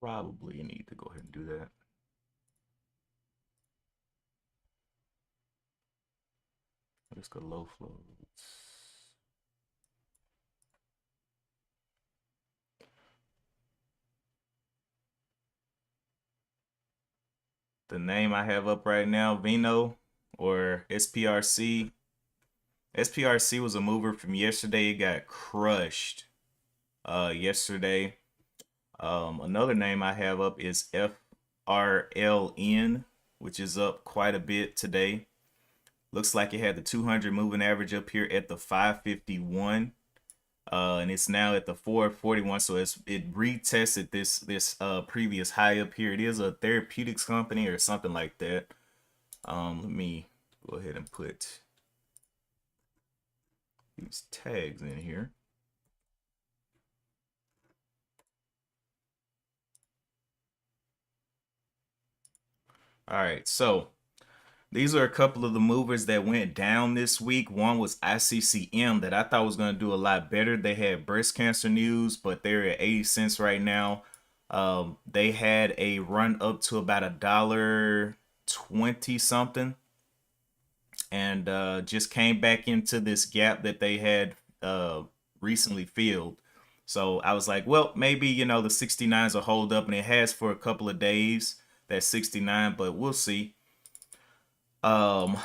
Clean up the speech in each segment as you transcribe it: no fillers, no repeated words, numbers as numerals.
Probably need to go ahead and do that. Let's go low flows. The name I have up right now, Vino or SPRC. SPRC was a mover from yesterday. It got crushed yesterday. Another name I have up is FRLN, which is up quite a bit today. Looks like it had the 200 moving average up here at the 551. And it's now at the 441, so it retested this previous high up here. It is a therapeutics company or something like that. Let me go ahead and put these tags in here. All right, so these are a couple of the movers that went down this week. One was ICCM that I thought was going to do a lot better. They had breast cancer news, but they're at 80 cents right now. They had a run up to about $1.20 something, and just came back into this gap that they had recently filled. So I was like, well, maybe, the 69s will hold up, and it has for a couple of days, that 69, but we'll see. Um,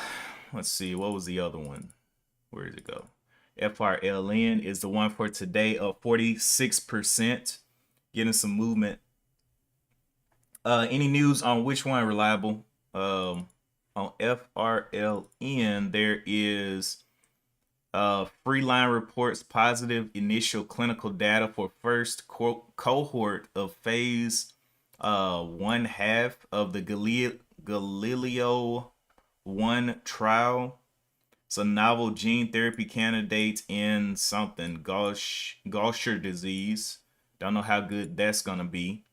let's see, what was the other one? Where did it go? FRLN is the one for today, up 46%, getting some movement. Any news on which one reliable? On FRLN, there is Freeline reports positive initial clinical data for first cohort of phase 1/2 of the Galileo 1 trial. It's a novel gene therapy candidate in something, Gaucher disease. Don't know how good that's gonna be.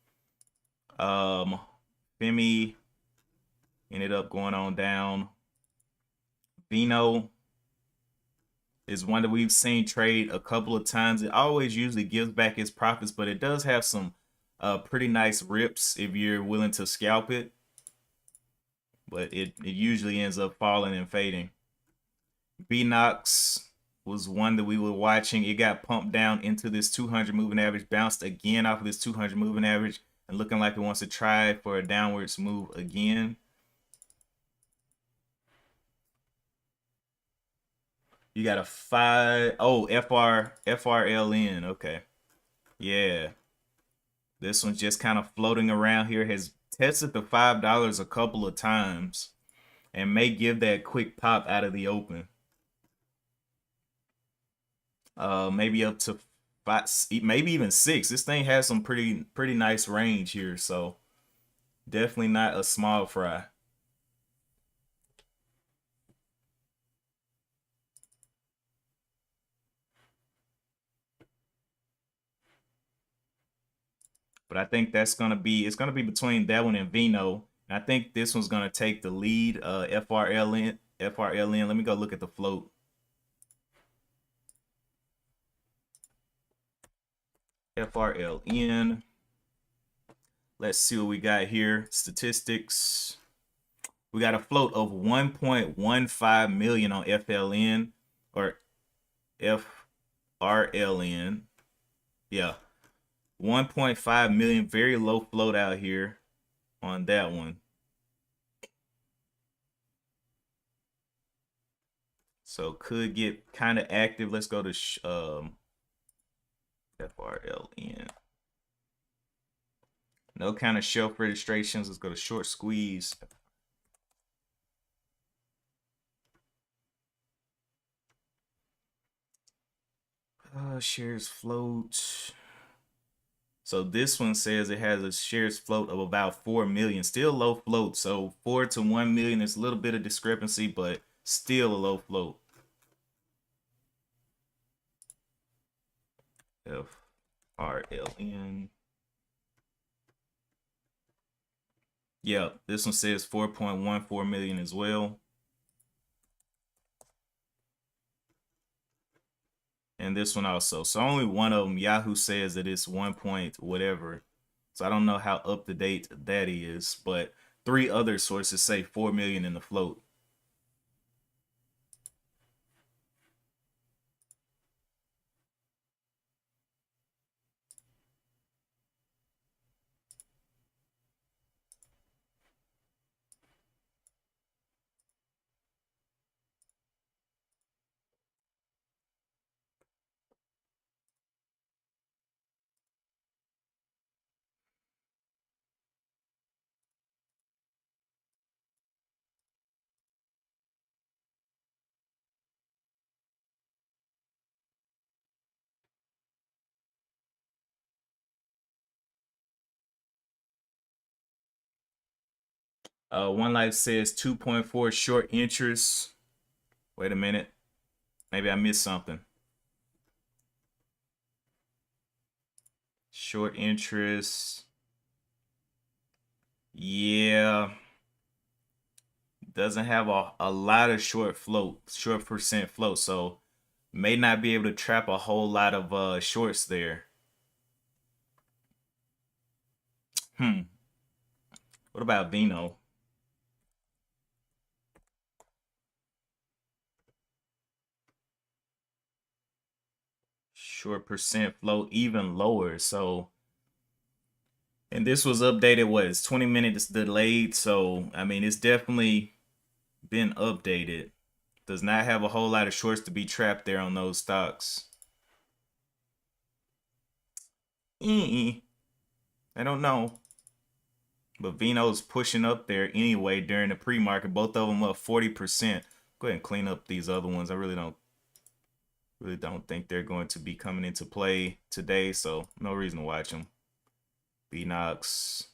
Femi ended up going on down. Vino is one that we've seen trade a couple of times. It always usually gives back its profits, but it does have some pretty nice rips if you're willing to scalp it. But it usually ends up falling and fading. BNOX was one that we were watching. It got pumped down into this 200 moving average, bounced again off of this 200 moving average, and looking like it wants to try for a downwards move again. You got a FRLN. Okay. Yeah. This one's just kind of floating around here. Has tested the $5 a couple of times and may give that quick pop out of the open. Maybe up to 5, maybe even 6. This thing has some pretty nice range here, so definitely not a small fry. But I think it's gonna be between that one and Vino. And I think this one's gonna take the lead. FRLN. Let me go look at the float. FRLN. Let's see what we got here. Statistics. We got a float of 1.15 million on FLN or FRLN. Yeah. 1.5 million. Very low float out here on that one. So could get kind of active. Let's go to FRLN. No kind of shelf registrations. Let's go to short squeeze. Shares float. So this one says it has a shares float of about 4 million. Still low float. So 4 to 1 million is a little bit of discrepancy, but still a low float. FRLN. Yeah, this one says 4.14 million as well. And this one also. So only one of them. Yahoo says that it's 1 point whatever. So I don't know how up to date that is, but 3 other sources say 4 million in the float. One Life says 2.4 short interest. Wait a minute. Maybe I missed something. Short interest. Yeah. Doesn't have a lot of short percent float. So may not be able to trap a whole lot of shorts there. What about Vino? Short percent float even lower. So, and this was updated. What is 20 minutes delayed? So, I mean, it's definitely been updated. Does not have a whole lot of shorts to be trapped there on those stocks. I don't know. But Vino's pushing up there anyway during the pre-market. Both of them up 40%. Go ahead and clean up these other ones. I really don't think they're going to be coming into play today, so no reason to watch them. BNOX.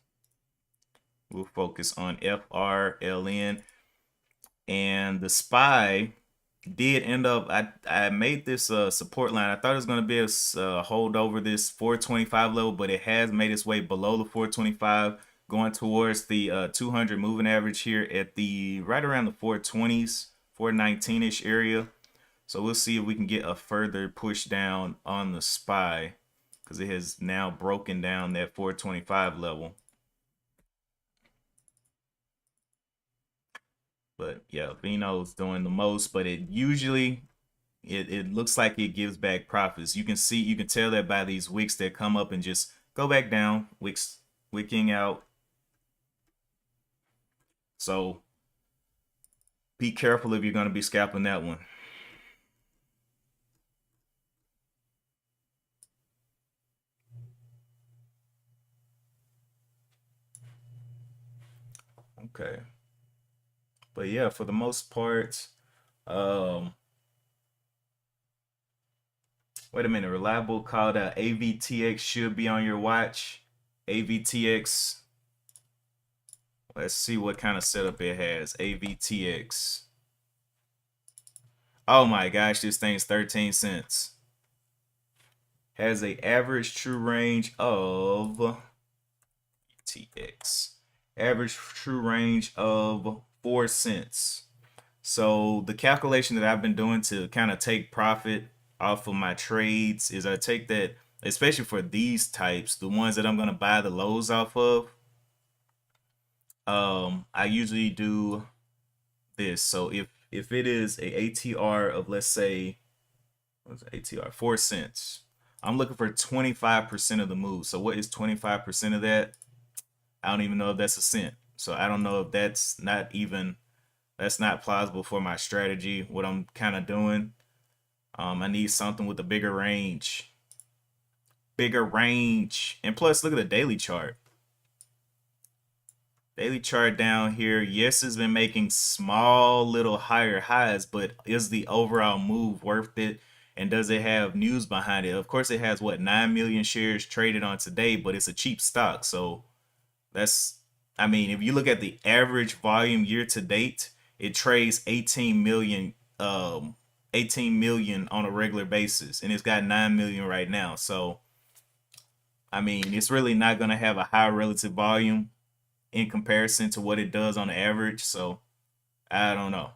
We'll focus on FRLN. And the SPY did end up, I made this support line. I thought it was going to be a hold over this 425 level, but it has made its way below the 425, going towards the 200 moving average here at the right around the 420s, 419-ish area. So we'll see if we can get a further push down on the SPY, because it has now broken down that 425 level. But yeah, Vino's doing the most, but it usually it looks like it gives back profits. You can tell that by these wicks that come up and just go back down, wicking out. So be careful if you're going to be scalping that one. Okay. But yeah, for the most part, wait a minute, reliable called AVTX should be on your watch. AVTX. Let's see what kind of setup it has. AVTX. Oh my gosh, this thing's 13 cents. Has a average true range of TX. Average true range of 4 cents. So the calculation that I've been doing to kind of take profit off of my trades is I take that especially for these types, the ones that I'm gonna buy the lows off of. I usually do this. So if it is a ATR of, let's say, what's ATR, 4 cents, I'm looking for 25% of the move. So what is 25% of that? I don't even know if that's a cent. So I don't know if that's not plausible for my strategy. What I'm kind of doing, I need something with a bigger range, and plus look at the daily chart. Daily chart down here, yes, it's been making small little higher highs, but is the overall move worth it? And does it have news behind it? Of course, it has what, 9 million shares traded on today, but it's a cheap stock. So that's, I mean, if you look at the average volume year to date, it trades 18 million on a regular basis, and it's got 9 million right now. So, I mean, it's really not going to have a high relative volume in comparison to what it does on the average. So I don't know.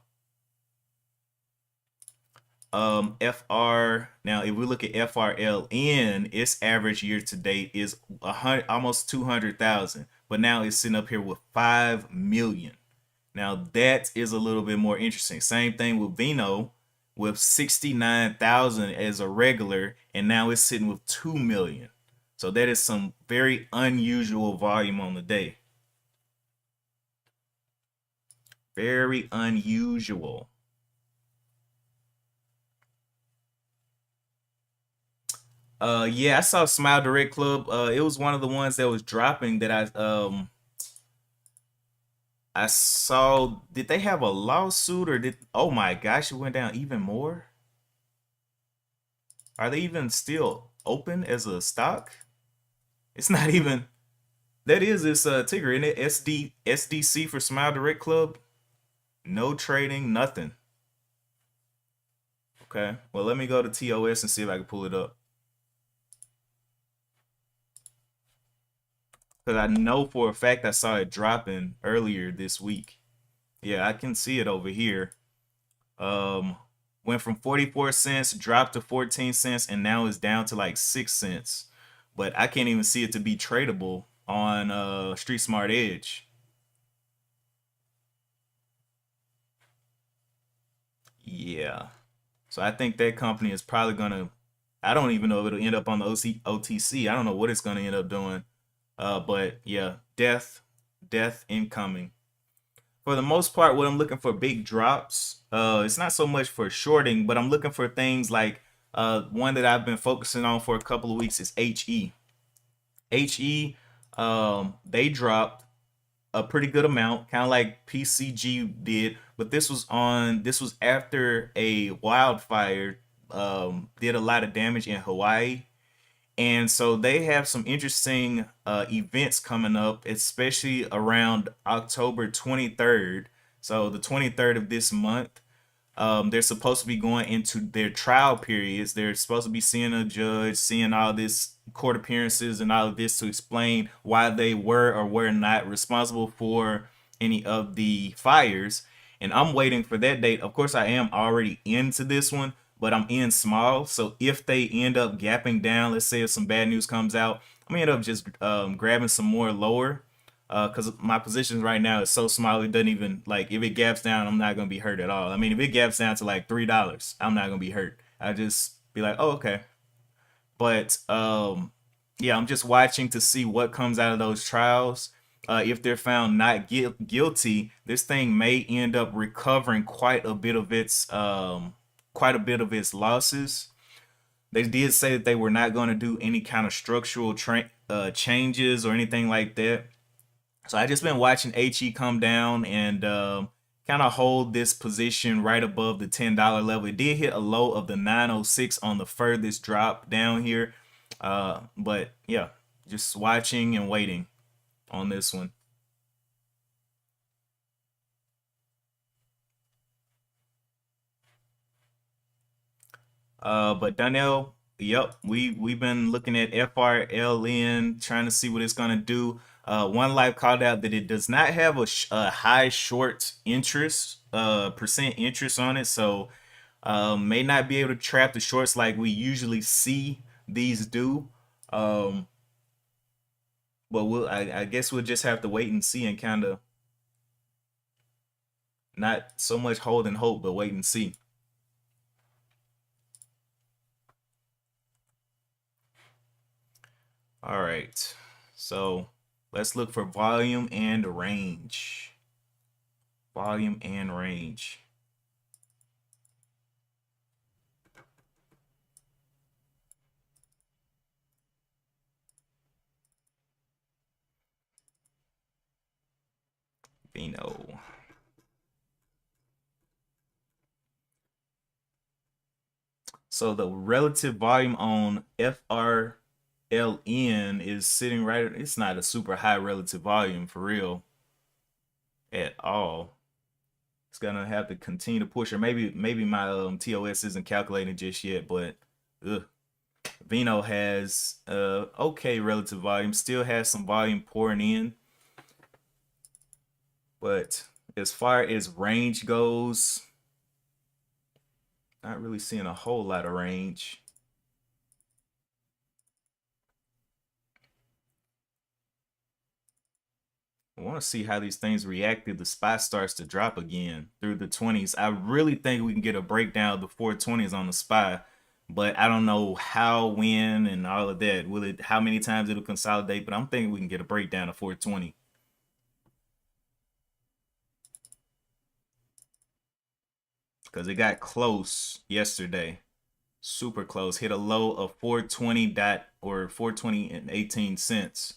FR, now if we look at FRLN, its average year to date is 100, almost 200,000, but now it's sitting up here with 5 million. Now that is a little bit more interesting. Same thing with Vino with 69,000 as a regular, and now it's sitting with 2 million. So that is some very unusual volume on the day. Very unusual. Yeah, I saw Smile Direct Club. It was one of the ones that was dropping that I saw. Did they have a lawsuit or did, oh my gosh, it went down even more? Are they even still open as a stock? It's not even, that is its ticker, isn't it? SDC for Smile Direct Club. No trading, nothing. Okay. Well, let me go to TOS and see if I can pull it up. Because I know for a fact I saw it dropping earlier this week. Yeah, I can see it over here. Um, Went from 44 cents, dropped to 14 cents, and now it's down to like 6 cents. But I can't even see it to be tradable on Street Smart Edge. Yeah. So I think that company is probably gonna, I don't even know if it'll end up on the OTC. I don't know what it's gonna end up doing. But yeah, death incoming. For the most part, what I'm looking for big drops, it's not so much for shorting, but I'm looking for things like one that I've been focusing on for a couple of weeks is HE. HE, they dropped a pretty good amount, kind of like PCG did, but this was after a wildfire did a lot of damage in Hawaii. And so they have some interesting events coming up, especially around October 23rd. So the 23rd of this month, they're supposed to be going into their trial periods. They're supposed to be seeing a judge, seeing all this court appearances and all of this to explain why they were or were not responsible for any of the fires. And I'm waiting for that date. Of course, I am already into this one, but I'm in small. So if they end up gapping down, let's say if some bad news comes out, I'm gonna end up just grabbing some more lower because my position right now is so small it doesn't even, like, if it gaps down I'm not gonna be hurt at all. I mean, if it gaps down to like $3, I'm not gonna be hurt. I just be like, oh, okay. But yeah, I'm just watching to see what comes out of those trials. If they're found not guilty, this thing may end up recovering quite a bit of its losses. They did say that they were not going to do any kind of structural changes or anything like that. So I just been watching HE come down and kind of hold this position right above the $10 level. It did hit a low of the 906 on the furthest drop down here. But yeah, just watching and waiting on this one. But Donnell, yep, we've been looking at FRLN, trying to see what it's gonna do. One Life called out that it does not have a high short interest, percent interest on it, so may not be able to trap the shorts like we usually see these do. Um, but I guess we'll just have to wait and see and kind of not so much hold and hope, but wait and see. All right. So let's look for volume and range. Volume and range. Vino. So the relative volume on FRLN is sitting right. It's not a super high relative volume for real at all. It's gonna have to continue to push, or maybe my TOS isn't calculating just yet, but ugh. Vino has okay relative volume, still has some volume pouring in, but as far as range goes, not really seeing a whole lot of range. I want to see how these things react if the spot starts to drop again through the 20s. I really think we can get a breakdown of the 420s on the SPY, but I don't know how, when, and all of that. Will it? How many times it'll consolidate? But I'm thinking we can get a breakdown of 420 because it got close yesterday, super close. Hit a low of 420 dot or 420 and 18 cents.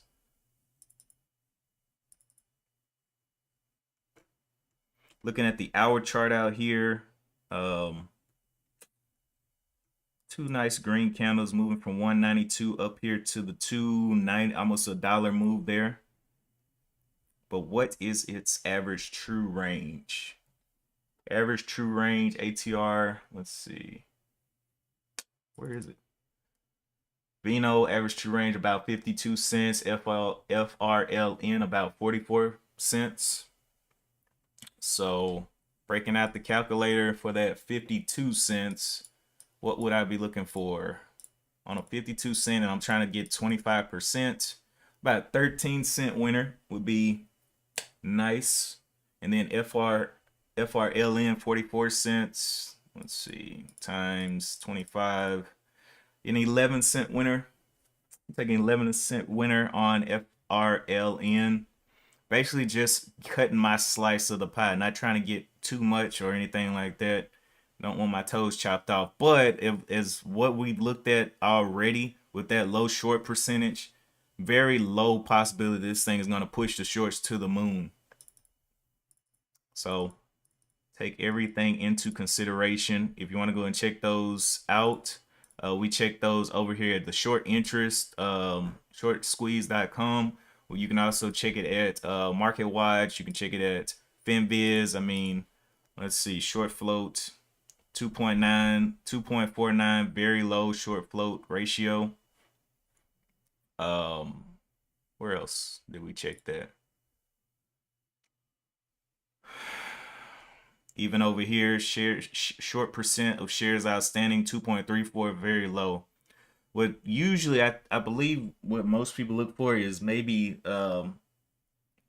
Looking at the hour chart out here, um, two nice green candles moving from 192 up here to the 290, almost a dollar move there. But what is its average true range? Average true range ATR. Let's see. Where is it? Vino average true range about 52 cents. FRLN about 44 cents. So breaking out the calculator for that 52 cents, what would I be looking for? On a 52 cent, and I'm trying to get 25%. About 13-cent winner would be nice. And then FRLN 44 cents. Let's see, times 25. An 11-cent winner. I'm taking 11-cent winner on FRLN. Basically just cutting my slice of the pie, not trying to get too much or anything like that. Don't want my toes chopped off. But if as what we looked at already with that low short percentage, very low possibility this thing is going to push the shorts to the moon. So take everything into consideration. If you want to go and check those out, we check those over here at the short interest, shortsqueeze.com. Well, you can also check it at MarketWatch. You can check it at FinViz. I mean, let's see, short float 2.9, 2.49, very low short float ratio. Um, where else did we check that? Even over here, short percent of shares outstanding 2.34, very low. What usually I believe what most people look for is maybe 5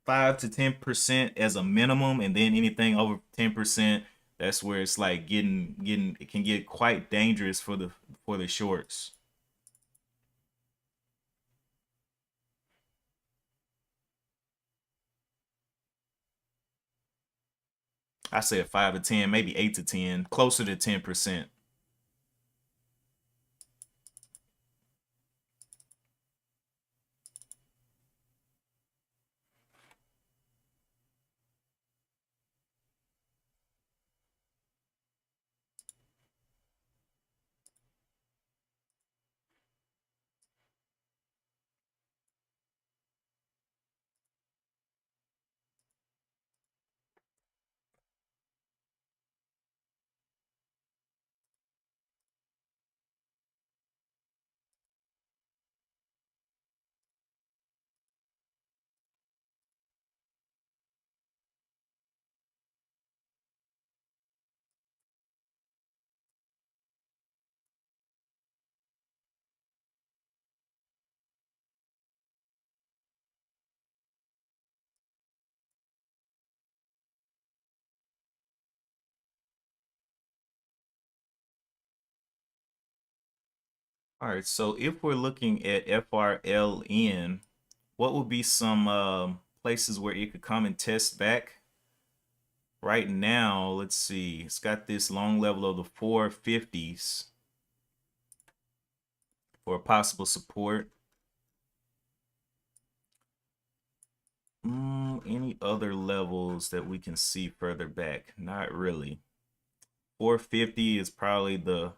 to 10% as a minimum, and then anything over 10%, that's where it's like getting it can get quite dangerous for the shorts. I said 5 to 10, maybe 8 to 10, closer to 10%. All right, so if we're looking at FRLN, what would be some places where it could come and test back? Right now, let's see, it's got this long level of the 450s for possible support. Any other levels that we can see further back? Not really. 450 is probably the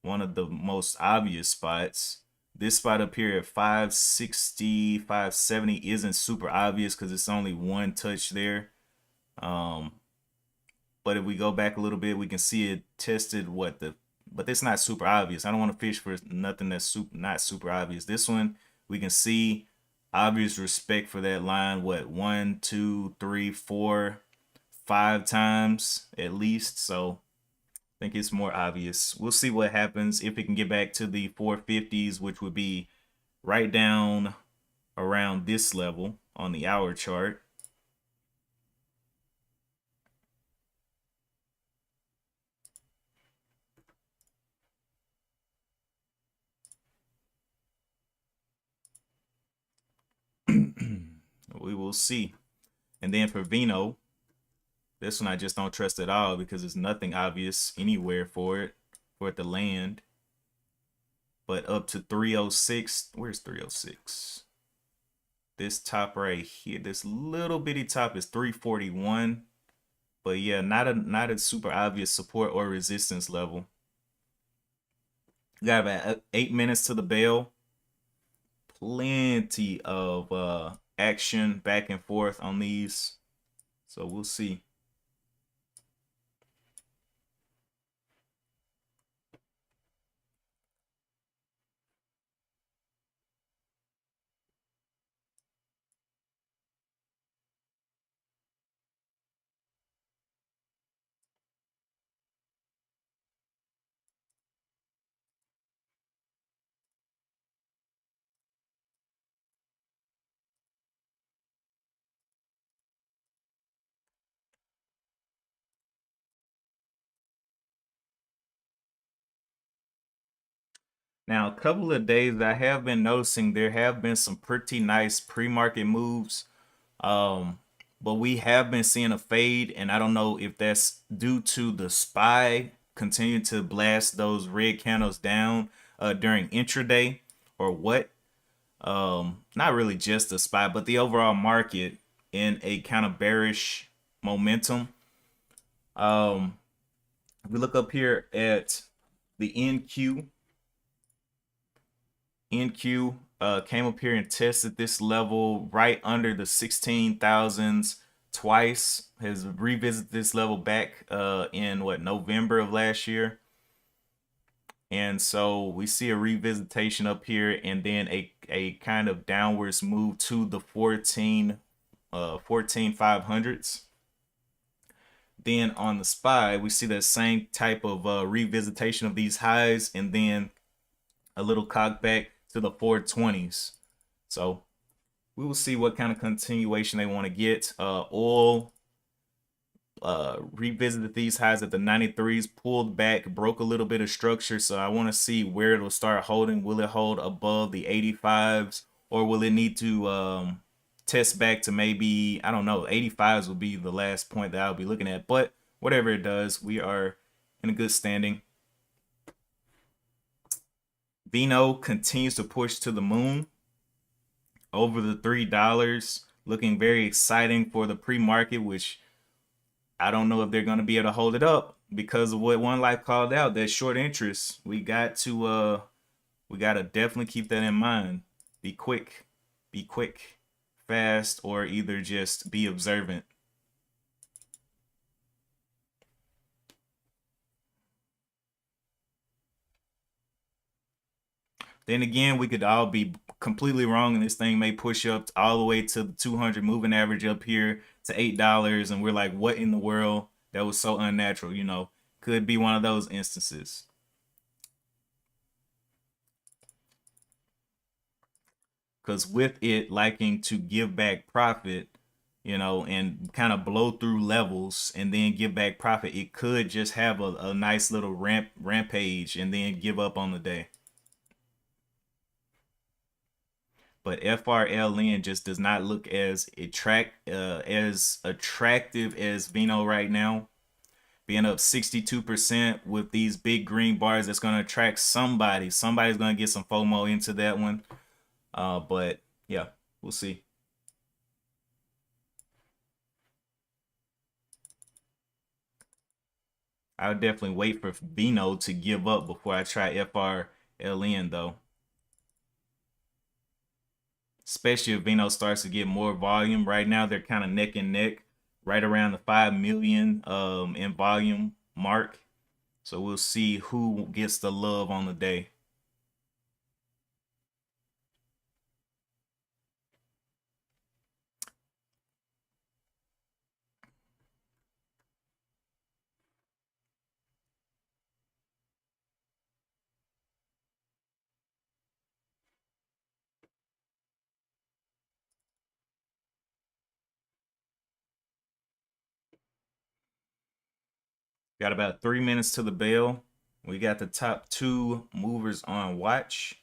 one of the most obvious spots. This spot up here at 560, 570 isn't super obvious because it's only one touch there. But if we go back a little bit, we can see it tested but it's not super obvious. I don't want to fish for nothing that's not super obvious. This one, we can see obvious respect for that line. What, 1, 2, 3, 4, 5 times at least. So I think it's more obvious. We'll see what happens if it can get back to the 450s, which would be right down around this level on the hour chart. We will see. And then for Vino, this one I just don't trust at all because there's nothing obvious anywhere for it to land. But up to 306, where's 306? This top right here, this little bitty top is 341. But yeah, not a super obvious support or resistance level. We got about 8 minutes to the bell. Plenty of action back and forth on these. So we'll see. Now, a couple of days I have been noticing there have been some pretty nice pre-market moves. Um, but we have been seeing a fade, and I don't know if that's due to the SPY continuing to blast those red candles down during intraday or what. Not really just the SPY, but the overall market in a kind of bearish momentum. If we look up here at the NQ came up here and tested this level right under the 16,000s twice. Has revisited this level back in what, November of last year. And so we see a revisitation up here and then a kind of downwards move to the 14,500s. Then on the SPY, we see that same type of revisitation of these highs and then a little cock back to the 420s. So we will see what kind of continuation they want to get. Oil revisited these highs at the 93s, pulled back, broke a little bit of structure. So I want to see where it'll start holding. Will it hold above the 85s or will it need to test back to maybe, I don't know, 85s will be the last point that I'll be looking at. But whatever it does, we are in a good standing. Vino continues to push to the moon over the $3, looking very exciting for the pre-market, which I don't know if they're going to be able to hold it up because of what One Life called out, that short interest. We got to definitely keep that in mind. Be quick, fast, or either just be observant. Then again, we could all be completely wrong, and this thing may push up all the way to the 200 moving average up here to $8, and we're like, what in the world? That was so unnatural, you know. Could be one of those instances. Because with it liking to give back profit, you know, and kind of blow through levels and then give back profit, it could just have a nice little rampage and then give up on the day. but FRLN just does not look as attractive as Vino right now. Being up 62% with these big green bars, that's going to attract somebody. Somebody's going to get some FOMO into that one. But yeah, we'll see. I would definitely wait for Vino to give up before I try FRLN though. Especially if Vino starts to get more volume. Right now they're kind of neck and neck, right around the 5 million in volume mark. So we'll see who gets the love on the day. Got about 3 minutes to the bell. We got the top two movers on watch.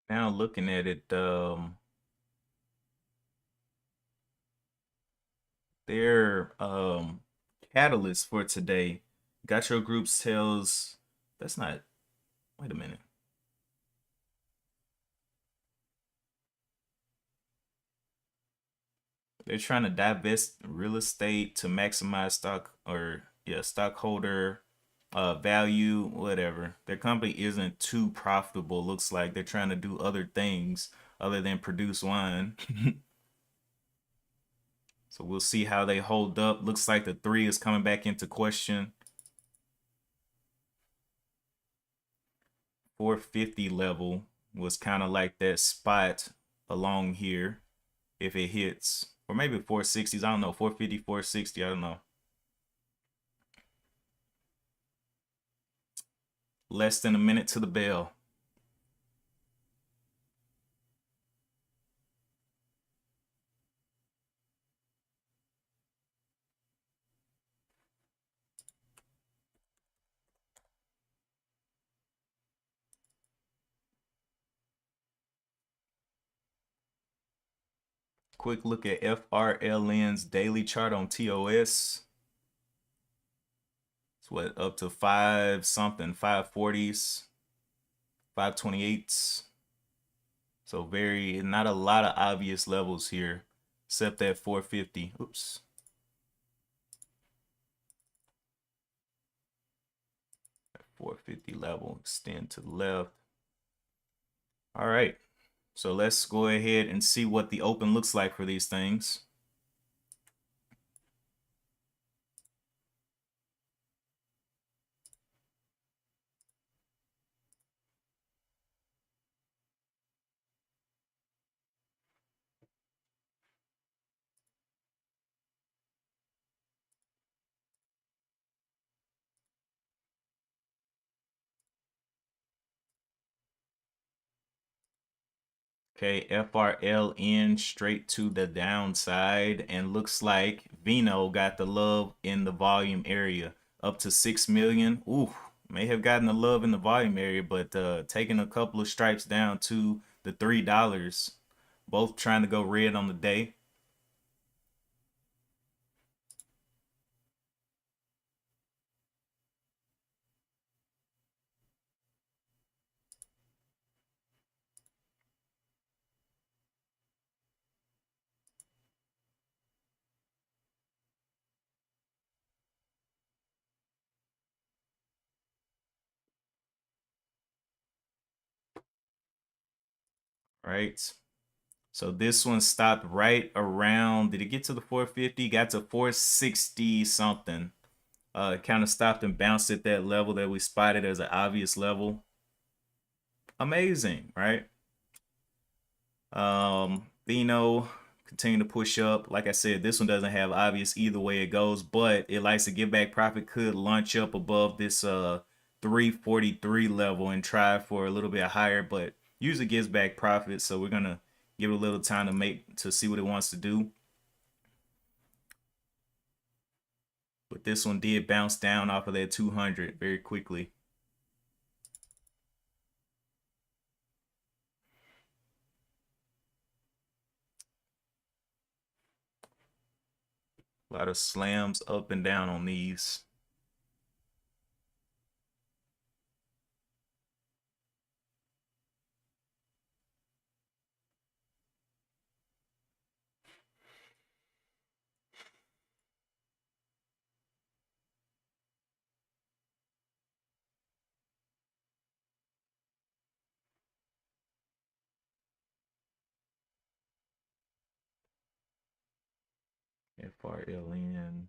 Now looking at it, their catalyst for today. Got your groups tells that's not, wait a minute. They're trying to divest real estate to maximize stock or yeah, stockholder value, whatever. Their company isn't too profitable. Looks like they're trying to do other things other than produce wine. So we'll see how they hold up. Looks like the three is coming back into question. 450 level was kind of like that spot along here if it hits, or maybe 460s. I don't know, 450, 460. I don't know. Less than a minute to the bell. Quick look at FRLN's daily chart on TOS. It's what, up to five something, 540s, 528s. So very, not a lot of obvious levels here, except that 450. Oops. That 450 level, extend to the left. All right. So let's go ahead and see what the open looks like for these things. Okay, FRLN straight to the downside, and looks like Vino got the love in the volume area, up to 6 million. Ooh, may have gotten the love in the volume area, but taking a couple of stripes down to the $3, both trying to go red on the day. right? So this one stopped right around, did it get to the 450? Got to 460 something. It kind of stopped and bounced at that level that we spotted as an obvious level. Amazing, right? Vino continue to push up. Like I said, this one doesn't have obvious either way it goes, but it likes to give back profit, could launch up above this 343 level and try for a little bit higher, but usually gives back profit. So we're gonna give it a little time to see what it wants to do. But this one did bounce down off of that 200 very quickly. A lot of slams up and down on these. FRLN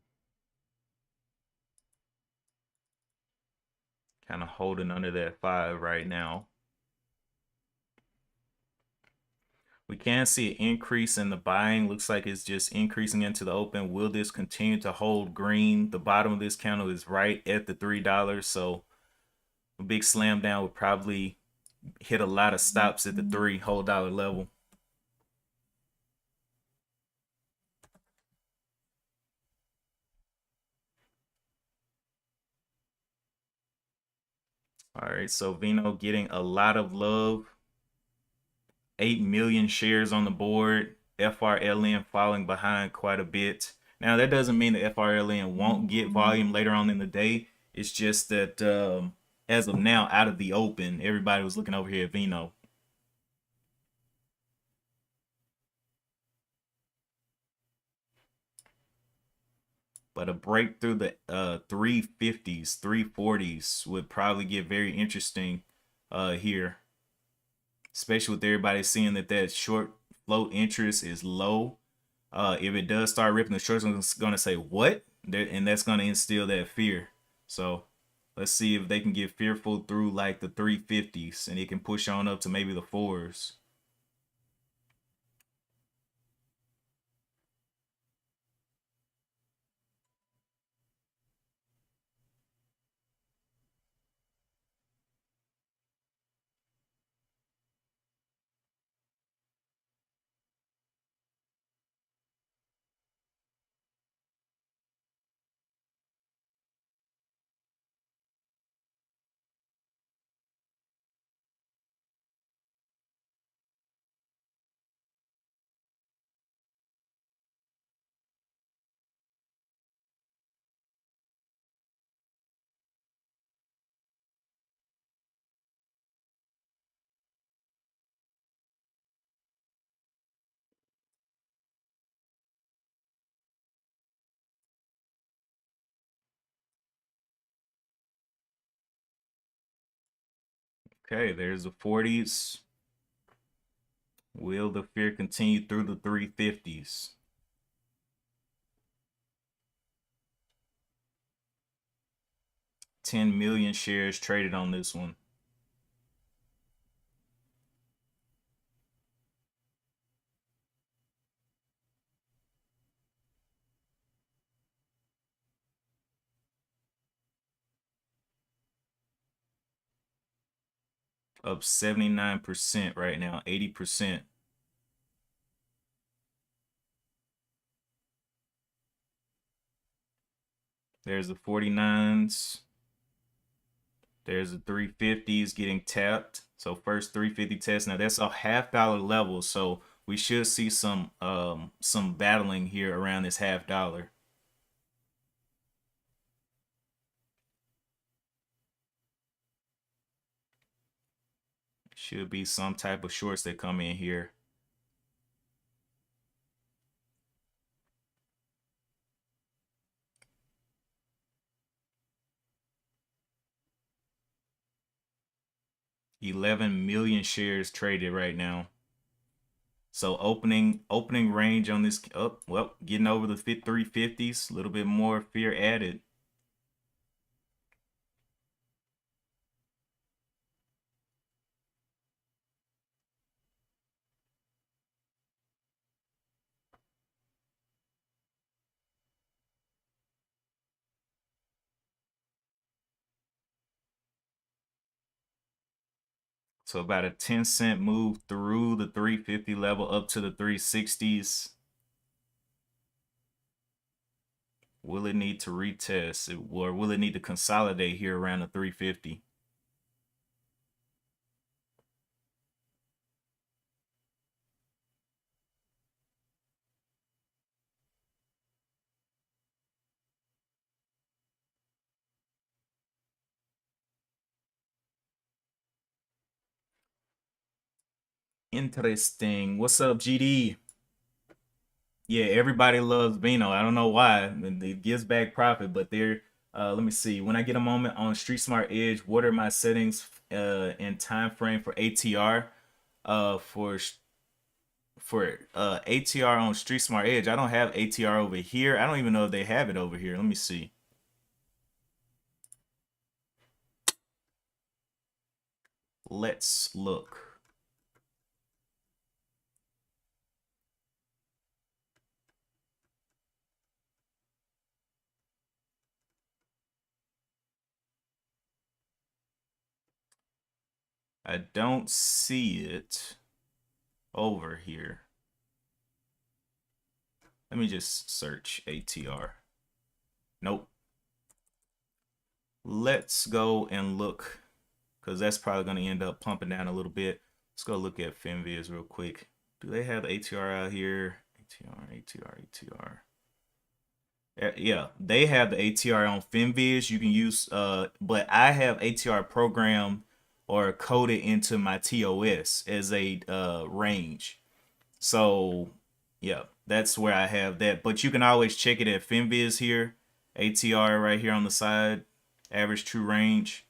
kind of holding under that 5 right now. We can see an increase in the buying. Looks like it's just increasing into the open. Will this continue to hold green? The bottom of this candle is right at the $3. So a big slam down would probably hit a lot of stops at the $3 whole dollar level. All right, so Vino getting a lot of love. 8 million shares on the board. FRLN falling behind quite a bit. Now, that doesn't mean the FRLN won't get volume later on in the day. It's just that as of now, out of the open, everybody was looking over here at Vino. But a break through the 350s, 340s would probably get very interesting here, especially with everybody seeing that short float interest is low. If it does start ripping, the shorts is going to say what, and that's going to instill that fear. So let's see if they can get fearful through like the 350s and it can push on up to maybe the 4s. Okay, there's the 40s. Will the fear continue through the 350s? 10 million shares traded on this one. Up 79% right now, 80%. There's the 49s. There's the 350s getting tapped. So first 350 test. Now that's a $half level. So we should see some battling here around this $half. Should be some type of shorts that come in here. $11 million shares traded right now. So opening range on this up, well, getting over the 350s, a little bit more fear added. So about a 10-cent move through the 350 level up to the 360s. Will it need to retest or will it need to consolidate here around the 350? Interesting. What's up, GD? Yeah, everybody loves Vino. I don't know why. It gives back profit, but they're let me see. When I get a moment on Street Smart Edge, what are my settings and time frame for ATR? For ATR on Street Smart Edge, I don't have ATR over here. I don't even know if they have it over here. Let me see. Let's look. I don't see it over here. Let me just search ATR. Nope. Let's go and look because that's probably going to end up pumping down a little bit. Let's go look at FinViz real quick. Do they have ATR out here? ATR. Yeah, they have the ATR on FinViz. You can use, but I have ATR programmed or coded into my TOS as a range. So, yeah, that's where I have that. But you can always check it at FinViz here. ATR right here on the side, average true range.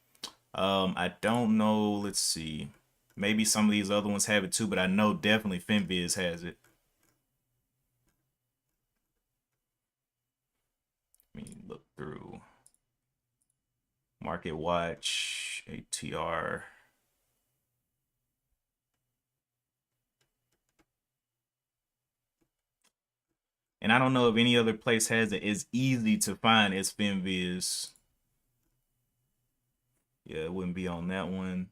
I don't know. Let's see. Maybe some of these other ones have it too, but I know definitely FinViz has it. Let me look through Market Watch, ATR. And I don't know if any other place has it. It's easy to find as FinViz. Yeah, it wouldn't be on that one.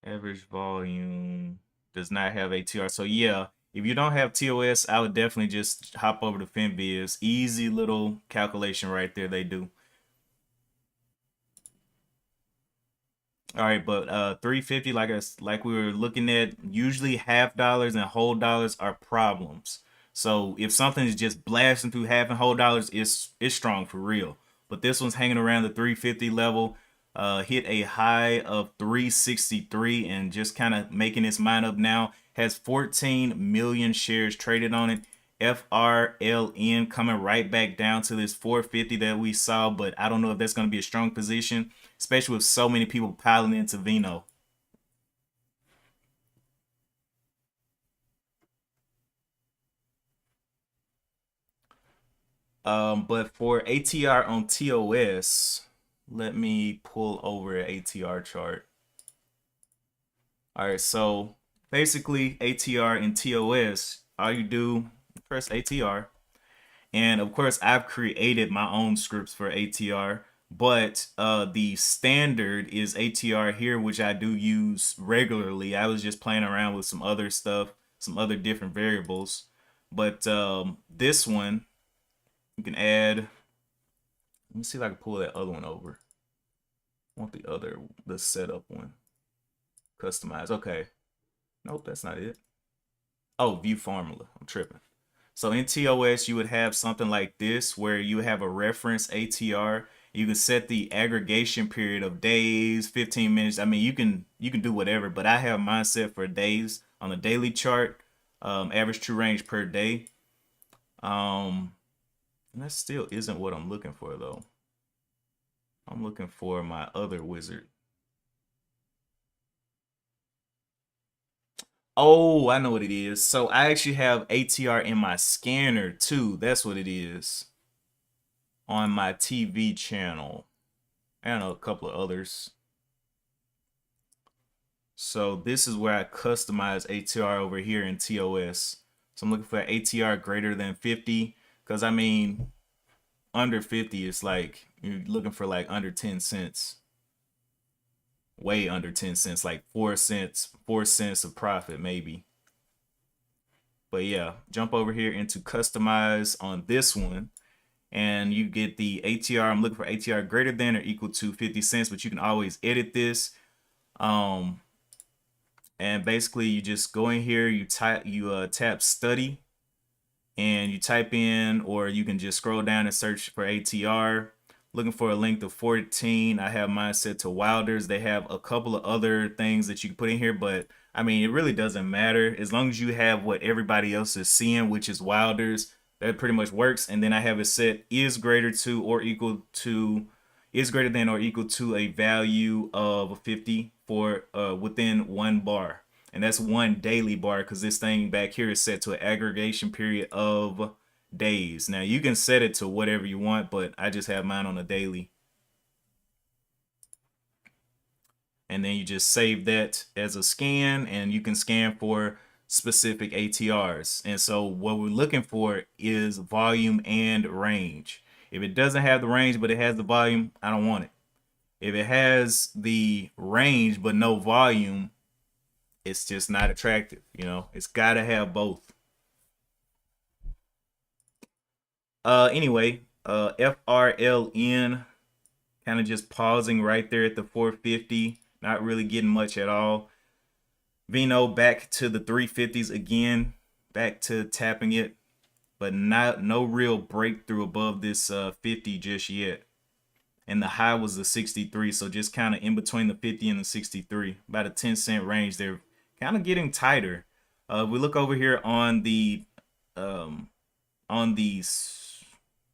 Average volume does not have ATR. So yeah, if you don't have TOS, I would definitely just hop over to FinViz. Easy little calculation right there they do. All right, but 350 like we were looking at, usually half dollars and whole dollars are problems. So if something is just blasting through half and whole dollars, it's strong for real. But this one's hanging around the 350 level, hit a high of 363 and just kind of making its mind up now. Has 14 million shares traded on it. FRLN coming right back down to this 450 that we saw, but I don't know if that's going to be a strong position, especially with so many people piling into Vino. But for ATR on TOS, let me pull over an ATR chart. All right, so basically ATR and TOS, all you do, press ATR. And of course, I've created my own scripts for ATR, but the standard is ATR here, which I do use regularly. I was just playing around with some other stuff, some other different variables. But this one, you can add, let me see if I can pull that other one over. I want the setup one. Customize. Okay. Nope, that's not it. Oh, view formula. I'm tripping. So in TOS, you would have something like this where you have a reference ATR. You can set the aggregation period of days, 15 minutes. I mean, you can do whatever, but I have mine set for days on the daily chart, average true range per day. And that still isn't what I'm looking for though. I'm looking for my other wizard. Oh, I know what it is. So I actually have ATR in my scanner too. That's what it is. On my TV channel. And a couple of others. So this is where I customize ATR over here in TOS. So I'm looking for ATR greater than 50. Because I mean, under 50, it's like you're looking for like under 10 cents. Way under 10 cents, like 4 cents, 4 cents of profit maybe. But yeah, jump over here into customize on this one. And you get the ATR. I'm looking for ATR greater than or equal to 50 cents, but you can always edit this. And basically you just go in here, you tap study, and you type in, or you can just scroll down and search for ATR. Looking for a length of 14. I have mine set to Wilders. They have a couple of other things that you can put in here, but I mean, it really doesn't matter as long as you have what everybody else is seeing, which is Wilders. That pretty much works. And then I have it set is greater to or equal to, is greater than or equal to a value of 50 for within 1 bar. And that's one daily bar because this thing back here is set to an aggregation period of days. Now you can set it to whatever you want, but I just have mine on a daily. And then you just save that as a scan, and you can scan for specific ATRs. And so what we're looking for is volume and range. If it doesn't have the range but it has the volume, I don't want it. If it has the range but no volume, it's just not attractive. You know, it's got to have both. Anyway, FRLN, kind of just pausing right there at the 450, not really getting much at all. Vino back to the 350s again, back to tapping it, but no real breakthrough above this 50 just yet. And the high was the 63, so just kind of in between the 50 and the 63, about a 10-cent range. They're kind of getting tighter. We look over here on the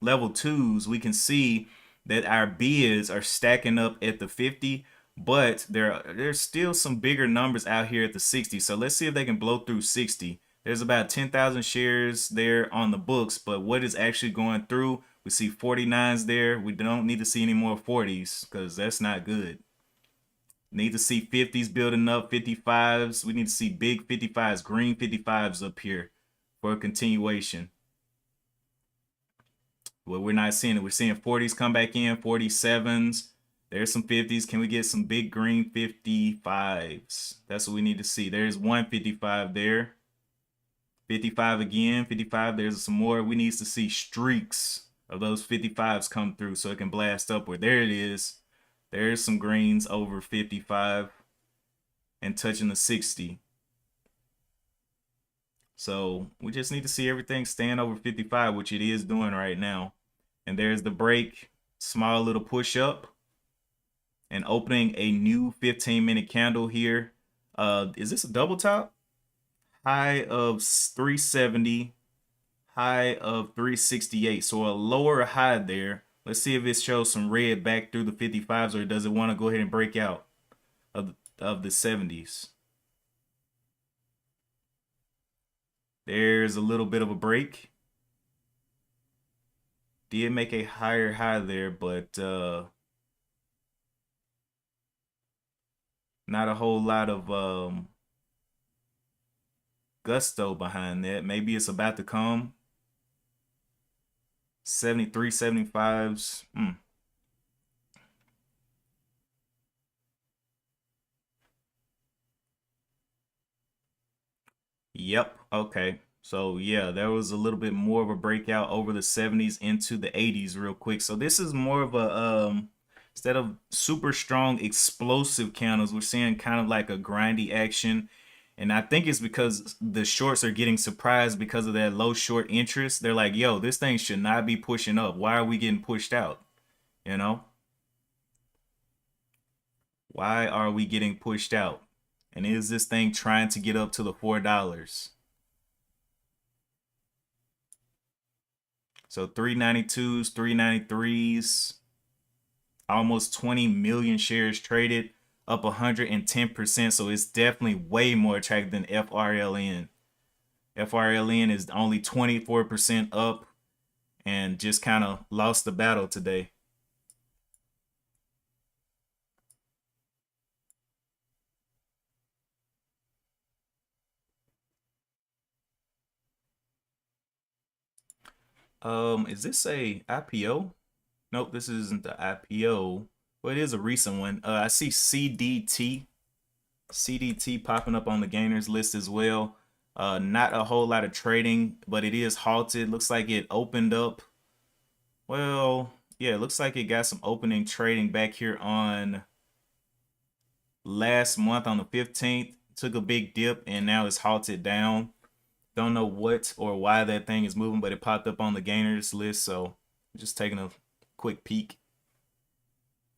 level 2s, we can see that our bids are stacking up at the 50, but there's still some bigger numbers out here at the 60. So let's see if they can blow through 60. There's about 10,000 shares there on the books, but what is actually going through? We see 49s there. We don't need to see any more 40s because that's not good. Need to see 50s building up, 55s. We need to see big 55s, green 55s up here for a continuation. Well, we're not seeing it. We're seeing 40s come back in, 47s. There's some 50s. Can we get some big green 55s? That's what we need to see. There's 155 there. 55 again, 55. There's some more. We need to see streaks of those 55s come through so it can blast upward. There it is. There's some greens over 55 and touching the 60. So we just need to see everything stand over 55, which it is doing right now. And there's the break, small little push up, and opening a new 15-minute candle here. Is this a double top? High of 370, high of 368. So a lower high there. Let's see if it shows some red back through the 55s, or does it want to go ahead and break out of the 70s? There's a little bit of a break. Did make a higher high there, but not a whole lot of gusto behind that. Maybe it's about to come. 73, 75s. Yep. Okay. So yeah, there was a little bit more of a breakout over the 70s into the 80s real quick. So this is more of a instead of super strong explosive candles, we're seeing kind of like a grindy action. And I think it's because the shorts are getting surprised because of that low short interest. They're like, yo, this thing should not be pushing up. Why are we getting pushed out? You know? Why are we getting pushed out? And is this thing trying to get up to the $4? So 392s, 393s, almost 20 million shares traded, up 110%. So it's definitely way more attractive than FRLN. FRLN is only 24% up and just kind of lost the battle today. Is this a IPO? Nope, this isn't the IPO. Well, it is a recent one. I see CDT popping up on the gainers list as well. Not a whole lot of trading, but it is halted. Looks like it opened up. Well, yeah, it looks like it got some opening trading back here on last month on the 15th. Took a big dip and now it's halted down. Don't know what or why that thing is moving, but it popped up on the gainers list. So just taking a quick peek.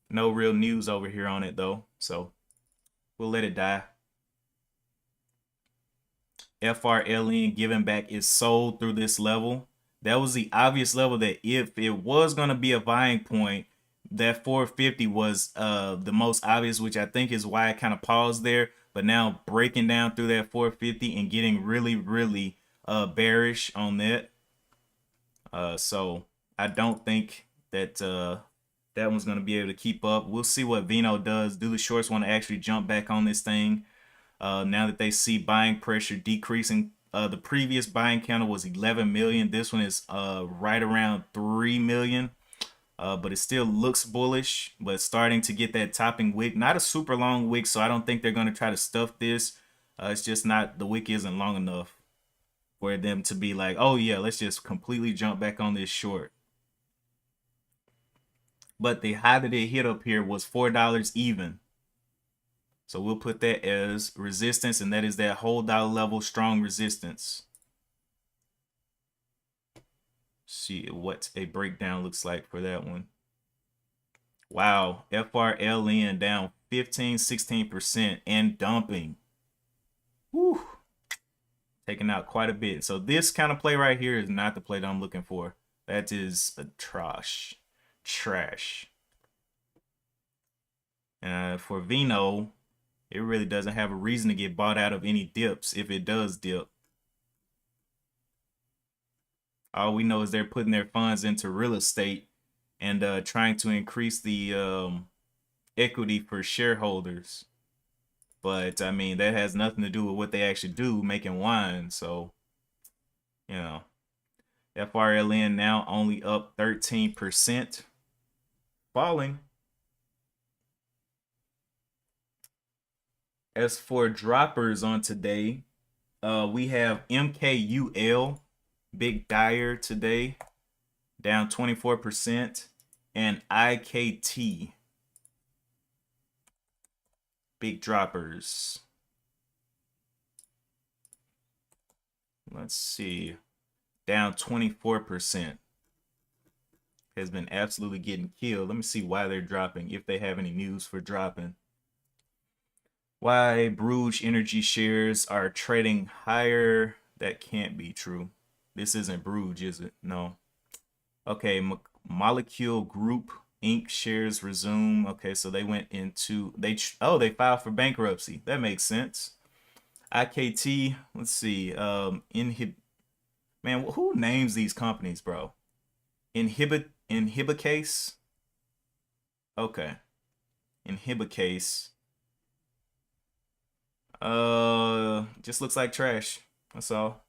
No real news over here on it though. So we'll let it die. FRLN giving back is sold through this level. That was the obvious level that if it was going to be a buying point, that 450 was the most obvious, which I think is why I kind of paused there. But now breaking down through that 450 and getting really, really bearish on that. So I don't think that that one's going to be able to keep up. We'll see what Vino does. Do the shorts want to actually jump back on this thing? Now that they see buying pressure decreasing, the previous buying candle was 11 million. This one is right around 3 million, but it still looks bullish, but starting to get that topping wick. Not a super long wick, so I don't think they're going to try to stuff this. It's just not, the wick isn't long enough for them to be like, oh yeah, let's just completely jump back on this short. But the high that it hit up here was $4 even. So we'll put that as resistance, and that is that whole dollar level strong resistance. See what a breakdown looks like for that one. Wow, FRLN down 15-16% and dumping. Whew. Taking out quite a bit. So this kind of play right here is not the play that I'm looking for. That is a trash. For Vino, it really doesn't have a reason to get bought out of any dips if it does dip. All we know is they're putting their funds into real estate and trying to increase the equity for shareholders. But I mean, that has nothing to do with what they actually do, making wine. So, you know, FRLN now only up 13%, falling. As for droppers on today, we have MKUL, Big Dyer today, down 24%, and IKT, big droppers. Let's see, down 24%. Has been absolutely getting killed. Let me see why they're dropping, if they have any news for dropping. Why Bruges Energy shares are trading higher. That can't be true. This isn't Bruges, is it? No. Okay, Molecule Group Inc. shares resume. Okay, so they went into they filed for bankruptcy. That makes sense. IKT, let's see. Man, who names these companies, bro? Inhibicase. Okay. Inhibicase. Just looks like trash. That's all.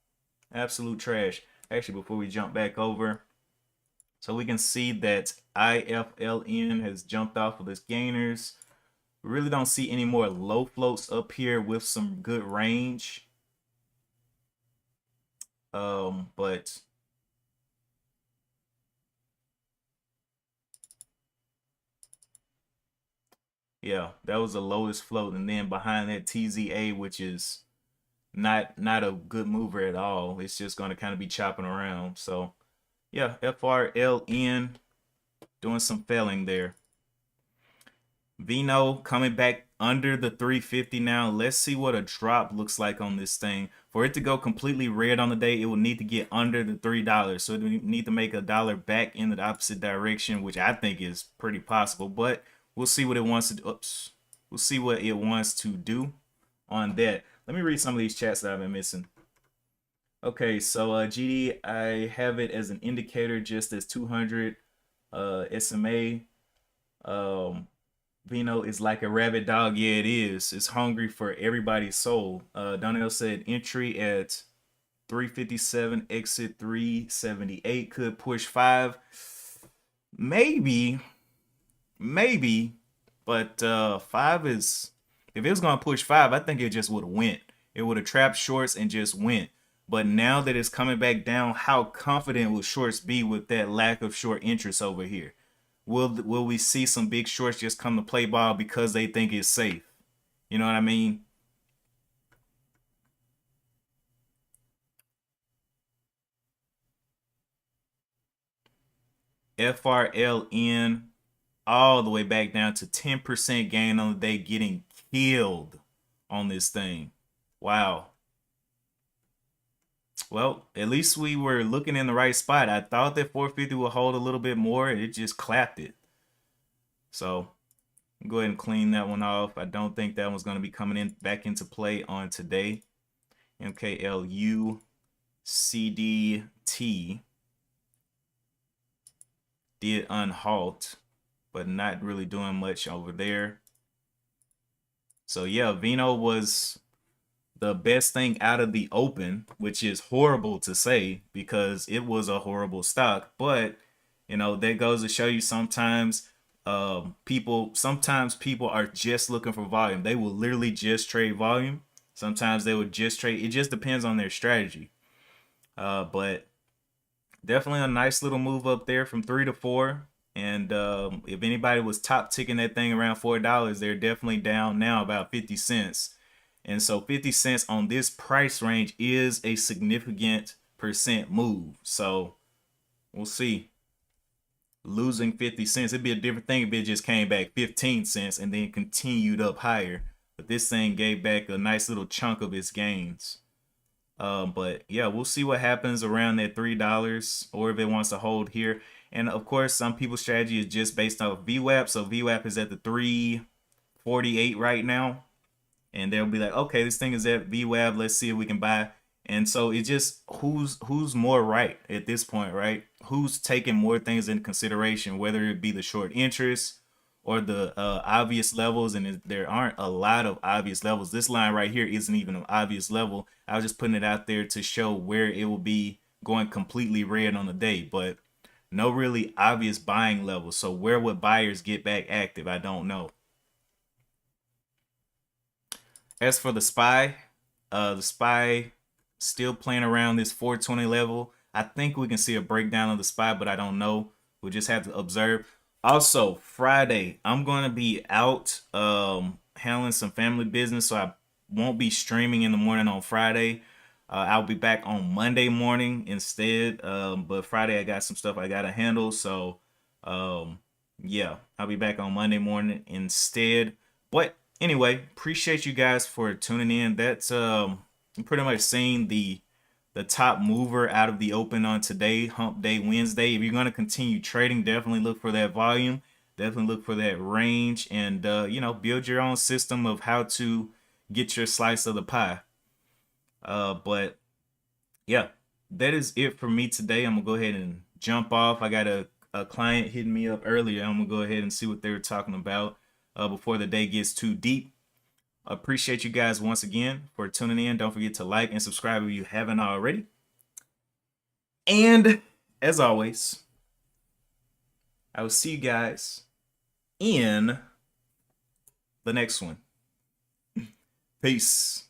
Absolute trash. Actually, before we jump back over, so we can see that IFLN has jumped off of this gainers. We really don't see any more low floats up here with some good range. But yeah, that was the lowest float, and then behind that TZA, which is not a good mover at all. It's just going to kind of be chopping around. So yeah, FRLN doing some failing there. Vino coming back under the 350 now. Let's see what a drop looks like on this thing. For it to go completely red on the day, it will need to get under the $3. So it will need to make $1 back in the opposite direction, which I think is pretty possible. But we'll see what it wants to do. Oops. We'll see what it wants to do on that. Let me read some of these chats that I've been missing. Okay, so GD, I have it as an indicator just as 200 SMA. Vino is like a rabid dog. Yeah, it is. It's hungry for everybody's soul. Donnell said entry at 357, exit 378, could push 5. Maybe, but 5 is, if it was gonna push 5, I think it just would have went. It would have trapped shorts and just went. But now that it's coming back down, how confident will shorts be with that lack of short interest over here? Will we see some big shorts just come to play ball because they think it's safe? You know what I mean? FRLN all the way back down to 10% gain on the day, getting killed on this thing. Wow. Well, at least we were looking in the right spot. I thought that 450 would hold a little bit more. It just clapped it. So go ahead and clean that one off. I don't think that one's going to be coming in back into play on today. MKLU CDT did unhalt, but not really doing much over there. So yeah, Vino was the best thing out of the open, which is horrible to say because it was a horrible stock. But you know, that goes to show you sometimes people are just looking for volume. They will literally just trade volume. Sometimes they would just trade. It just depends on their strategy. But definitely a nice little move up there from 3 to 4. And if anybody was top ticking that thing around $4, they're definitely down now about 50 cents. And so 50 cents on this price range is a significant percent move. So we'll see. Losing 50 cents, it'd be a different thing if it just came back 15 cents and then continued up higher. But this thing gave back a nice little chunk of its gains. But yeah, we'll see what happens around that $3 or if it wants to hold here. And of course, some people's strategy is just based off VWAP. So VWAP is at the 348 right now. And they'll be like, okay, this thing is at VWAP. Let's see if we can buy. And so it's just who's more right at this point, right? Who's taking more things into consideration, whether it be the short interest or the obvious levels. And there aren't a lot of obvious levels. This line right here isn't even an obvious level. I was just putting it out there to show where it will be going completely red on the day, but no really obvious buying levels. So where would buyers get back active? I don't know. As for the SPY still playing around this 420 level. I think we can see a breakdown of the SPY, but I don't know. We'll just have to observe. Also, Friday, I'm going to be out handling some family business, so I won't be streaming in the morning on Friday. I'll be back on Monday morning instead. But Friday, I got some stuff I got to handle. So, yeah, I'll be back on Monday morning instead. But anyway, appreciate you guys for tuning in. That's pretty much seeing the top mover out of the open on today, Hump Day Wednesday. If you're going to continue trading, definitely look for that volume. Definitely look for that range, and you know, build your own system of how to get your slice of the pie. But yeah, that is it for me today. I'm gonna go ahead and jump off. I got a client hitting me up earlier. I'm gonna go ahead and see what they were talking about before the day gets too deep. Appreciate you guys once again for tuning in. Don't forget to like and subscribe if you haven't already. And as always, I will see you guys in the next one. Peace.